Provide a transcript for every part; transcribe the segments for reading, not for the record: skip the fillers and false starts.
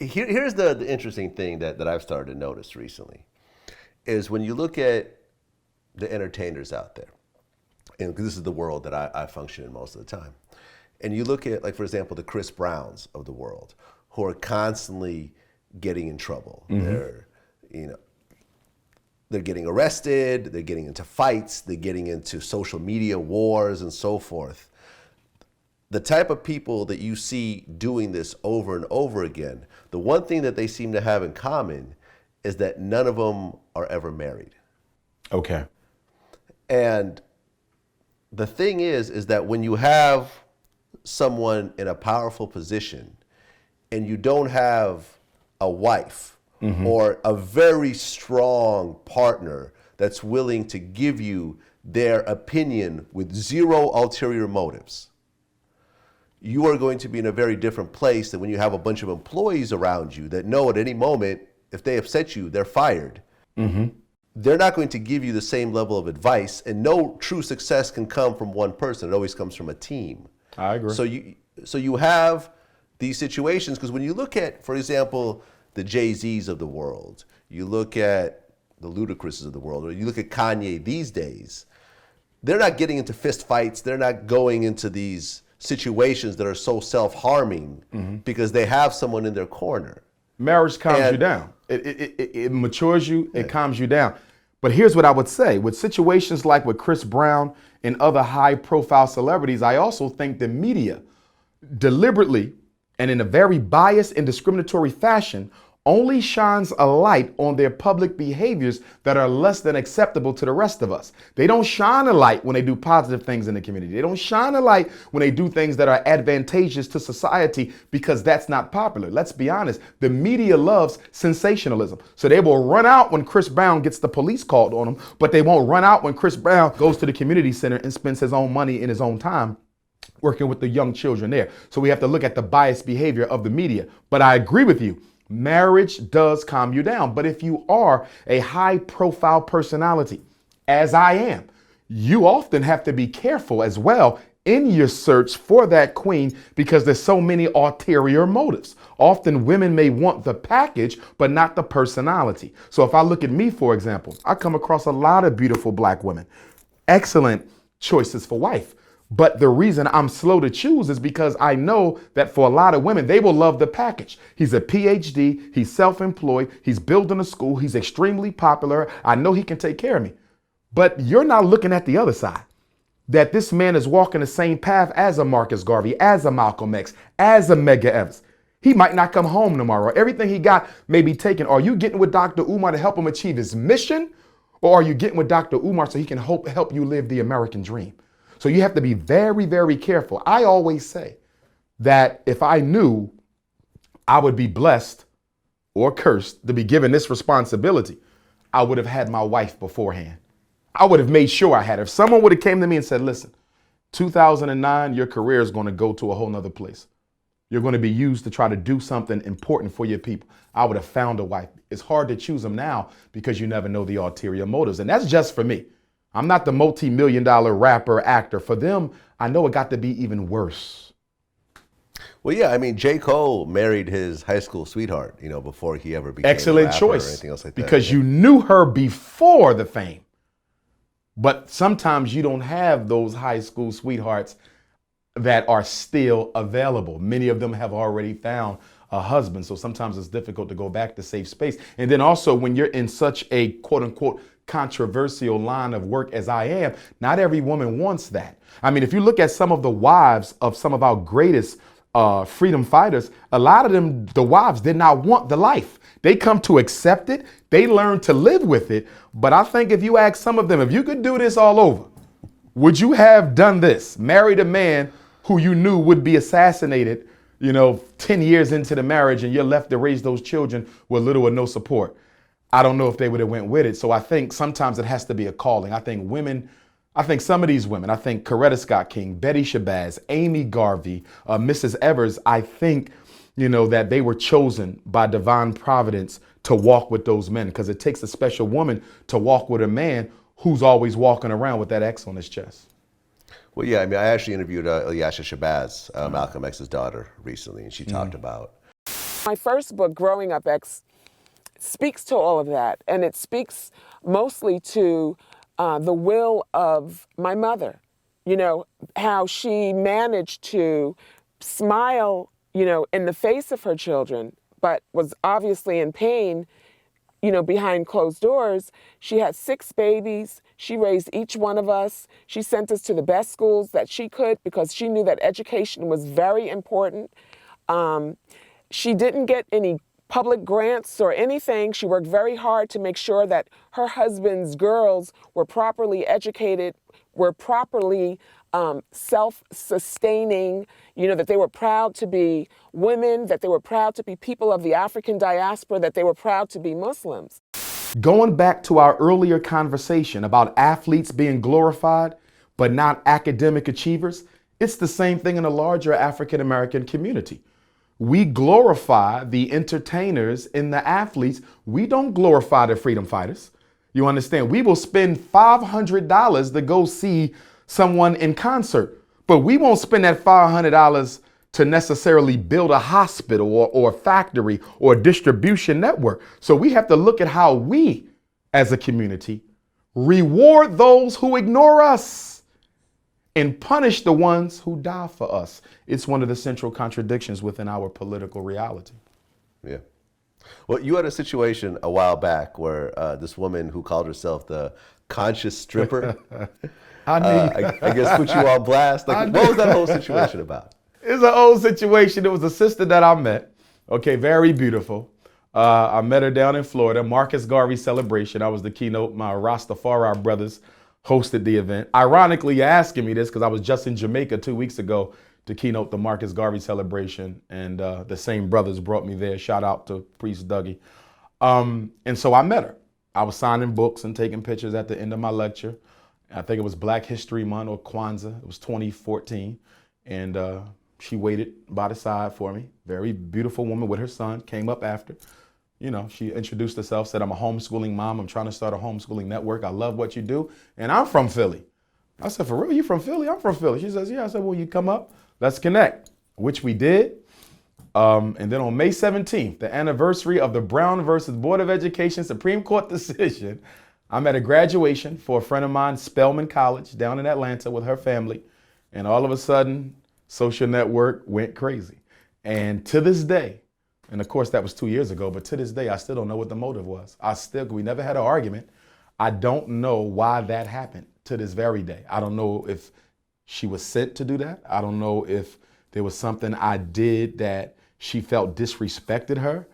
Here's the interesting thing that I've started to notice recently is when you look at the entertainers out there, and this is the world that I function in most of the time, and you look at, like, for example, the Chris Browns of the world, who are constantly getting in trouble. They're getting arrested, they're getting into fights, they're getting into social media wars and so forth. The type of people that you see doing this over and over again, the one thing that they seem to have in common is that none of them are ever married. Okay. And the thing is that when you have someone in a powerful position and you don't have a wife or a very strong partner that's willing to give you their opinion with zero ulterior motives, you are going to be in a very different place than when you have a bunch of employees around you that know at any moment, if they upset you, they're fired. They're not going to give you the same level of advice, and no true success can come from one person. It always comes from a team. I agree. So you have these situations, because when you look at, for example, the Jay-Z's of the world, you look at the Ludacris's of the world, or you look at Kanye these days, they're not getting into fist fights. They're not going into these situations that are so self-harming because they have someone in their corner. Marriage calms you down. It matures you, it calms you down. But here's what I would say. With situations like with Chris Brown and other high-profile celebrities, I also think the media deliberately and in a very biased and discriminatory fashion only shines a light on their public behaviors that are less than acceptable to the rest of us. They don't shine a light when they do positive things in the community. They don't shine a light when they do things that are advantageous to society because that's not popular. Let's be honest. The media loves sensationalism. So they will run out when Chris Brown gets the police called on him, but they won't run out when Chris Brown goes to the community center and spends his own money in his own time working with the young children there. So we have to look at the biased behavior of the media. But I agree with you. Marriage does calm you down. But if you are a high profile personality, as I am, you often have to be careful as well in your search for that queen because there's so many ulterior motives. Often women may want the package, but not the personality. So if I look at me, for example, I come across a lot of beautiful black women, excellent choices for wife. But the reason I'm slow to choose is because I know that for a lot of women, they will love the package. He's a PhD, he's self-employed, he's building a school, he's extremely popular. I know he can take care of me. But you're not looking at the other side, that this man is walking the same path as a Marcus Garvey, as a Malcolm X, as a Medgar Evers. He might not come home tomorrow. Everything he got may be taken. Are you getting with Dr. Umar to help him achieve his mission? Or are you getting with Dr. Umar so he can help you live the American dream? So you have to be very, very careful. I always say that if I knew I would be blessed or cursed to be given this responsibility, I would have had my wife beforehand. I would have made sure I had her. If someone would have came to me and said, listen, 2009, your career is going to go to a whole nother place. You're going to be used to try to do something important for your people. I would have found a wife. It's hard to choose them now because you never know the ulterior motives. And that's just for me. I'm not the multi-million-dollar rapper, actor. For them, I know it got to be even worse. Well, yeah, I mean, J. Cole married his high school sweetheart, before he ever became excellent a rapper choice, or anything else like that. Because you knew her before the fame. But sometimes you don't have those high school sweethearts that are still available. Many of them have already found a husband. So sometimes it's difficult to go back to safe space. And then also when you're in such a quote unquote controversial line of work as I am, not every woman wants that. I mean, if you look at some of the wives of some of our greatest freedom fighters, a lot of them, the wives did not want the life. They come to accept it. They learn to live with it. But I think if you ask some of them, if you could do this all over, would you have done this? Married a man who you knew would be assassinated, 10 years into the marriage, and you're left to raise those children with little or no support. I don't know if they would have went with it. So I think sometimes it has to be a calling. I think some of these women, I think Coretta Scott King, Betty Shabazz, Amy Garvey, Mrs. Evers, I think, that they were chosen by divine providence to walk with those men because it takes a special woman to walk with a man who's always walking around with that X on his chest. Well, yeah, I mean, I actually interviewed Ilyasha Shabazz, Malcolm X's daughter, recently, and she talked about My first book, Growing Up X, speaks to all of that, and it speaks mostly to the will of my mother. You know, how she managed to smile, you know, in the face of her children, but was obviously in pain, you know, behind closed doors. She had 6 babies. She raised each one of us. She sent us to the best schools that she could because she knew that education was very important. She didn't get any public grants or anything. She worked very hard to make sure that her husband's girls were properly educated, were properly self-sustaining, you know, that they were proud to be women, that they were proud to be people of the African diaspora, that they were proud to be Muslims. Going back to our earlier conversation about athletes being glorified, but not academic achievers, it's the same thing in the larger African American community. We glorify the entertainers and the athletes. We don't glorify the freedom fighters. You understand? We will spend $500 to go see someone in concert, but we won't spend that $500 to necessarily build a hospital or a factory or a distribution network. So we have to look at how we, as a community, reward those who ignore us and punish the ones who die for us. It's one of the central contradictions within our political reality. Yeah. Well, you had a situation a while back where this woman who called herself the conscious stripper, I guess, put you on blast. Like, what was that whole situation about? It's an old situation. It was a sister that I met. Okay, very beautiful. I met her down in Florida, Marcus Garvey celebration. I was the keynote. My Rastafari brothers hosted the event. Ironically, you're asking me this because I was just in Jamaica 2 weeks ago to keynote the Marcus Garvey celebration, and the same brothers brought me there. Shout out to Priest Dougie. And so I met her. I was signing books and taking pictures at the end of my lecture. I think it was Black History Month or Kwanzaa. It was 2014. And she waited by the side for me. Very beautiful woman with her son, came up after. You know, she introduced herself, said, I'm a homeschooling mom. I'm trying to start a homeschooling network. I love what you do. And I'm from Philly. I said, for real, you from Philly? I'm from Philly. She says, yeah. I said, well, you come up, let's connect, which we did. And then on May 17th, the anniversary of the Brown versus Board of Education Supreme Court decision, I'm at a graduation for a friend of mine, Spelman College, down in Atlanta with her family. And all of a sudden, social network went crazy. And to this day, and of course that was 2 years ago, but to this day, I still don't know what the motive was. We never had an argument. I don't know why that happened to this very day. I don't know if she was sent to do that. I don't know if there was something I did that she felt disrespected her.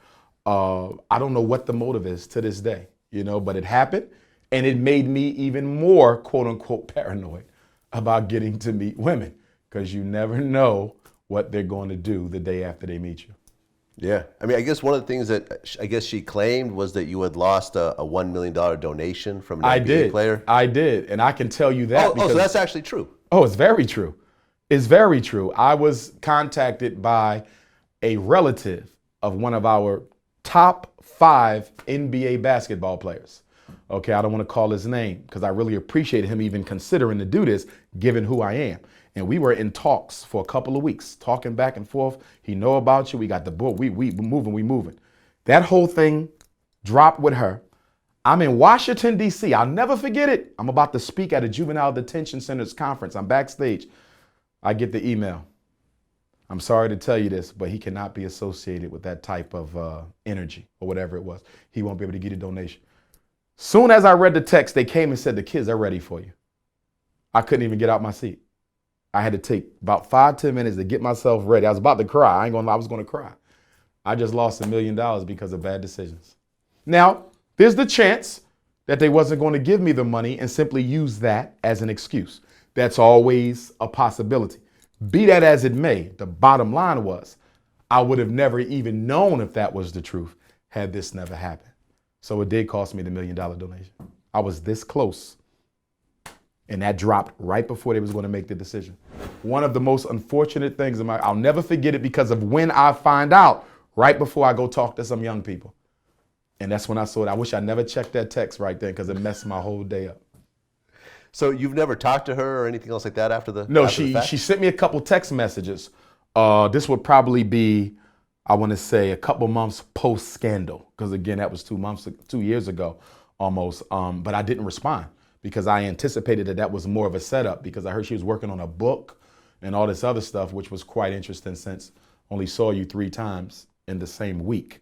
I don't know what the motive is to this day, you know, but it happened. And it made me even more, quote unquote, paranoid about getting to meet women, because you never know what they're going to do the day after they meet you. Yeah. I mean, I guess one of the things that I guess she claimed was that you had lost a $1 million donation from an NBA player. I did. And I can tell you that. So that's actually true. Oh, it's very true. It's very true. I was contacted by a relative of one of our top 5 NBA basketball players. Okay, I don't want to call his name because I really appreciated him even considering to do this, given who I am. And we were in talks for a couple of weeks, talking back and forth. He know about you. We got the book. We moving. That whole thing dropped with her. I'm in Washington, D.C. I'll never forget it. I'm about to speak at a juvenile detention center's conference. I'm backstage. I get the email. I'm sorry to tell you this, but he cannot be associated with that type of energy or whatever it was. He won't be able to get a donation. Soon as I read the text, they came and said, the kids are ready for you. I couldn't even get out my seat. I had to take about 5-10 minutes to get myself ready. I was about to cry. I ain't gonna lie, I was gonna cry. I just lost $1 million because of bad decisions. Now, there's the chance that they wasn't going to give me the money and simply use that as an excuse. That's always a possibility. Be that as it may, the bottom line was I would have never even known if that was the truth had this never happened. So it did cost me the $1 million donation. I was this close. And that dropped right before they was going to make the decision. One of the most unfortunate things I'll never forget it because of when I find out right before I go talk to some young people. And that's when I saw it. I wish I never checked that text right then because it messed my whole day up. So you've never talked to her or anything else like that after the No, after the fact? she sent me a couple text messages. This would probably be I want to say a couple months post scandal, because again, that was 2 years ago almost. But I didn't respond because I anticipated that was more of a setup, because I heard she was working on a book and all this other stuff, which was quite interesting since only saw you 3 times in the same week.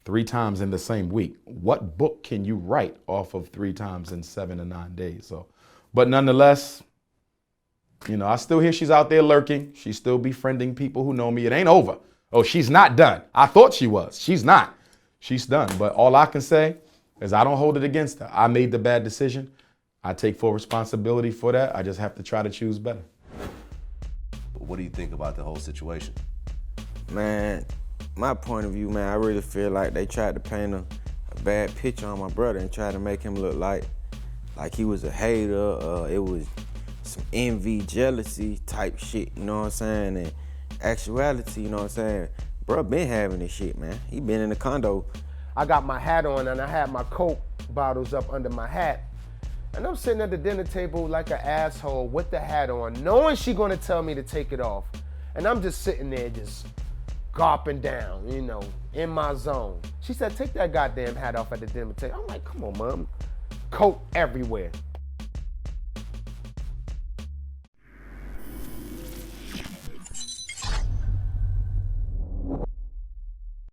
3 times in the same week. What book can you write off of 3 times in 7 to 9 days? So, but nonetheless, you know, I still hear she's out there lurking. She's still befriending people who know me. It ain't over. Oh, she's not done. I thought she was. She's not. She's done. But all I can say is I don't hold it against her. I made the bad decision. I take full responsibility for that. I just have to try to choose better. What do you think about the whole situation? Man, my point of view, man, I really feel like they tried to paint a bad picture on my brother and try to make him look like he was a hater. It was some envy, jealousy type shit, you know what I'm saying? And actuality, you know what I'm saying? Bro been having this shit, man. He been in the condo. I got my hat on and I had my Coke bottles up under my hat. And I'm sitting at the dinner table like an asshole with the hat on, knowing she gonna tell me to take it off. And I'm just sitting there just gulping down, you know, in my zone. She said, take that goddamn hat off at the dinner table. I'm like, come on, Mom. Coke everywhere.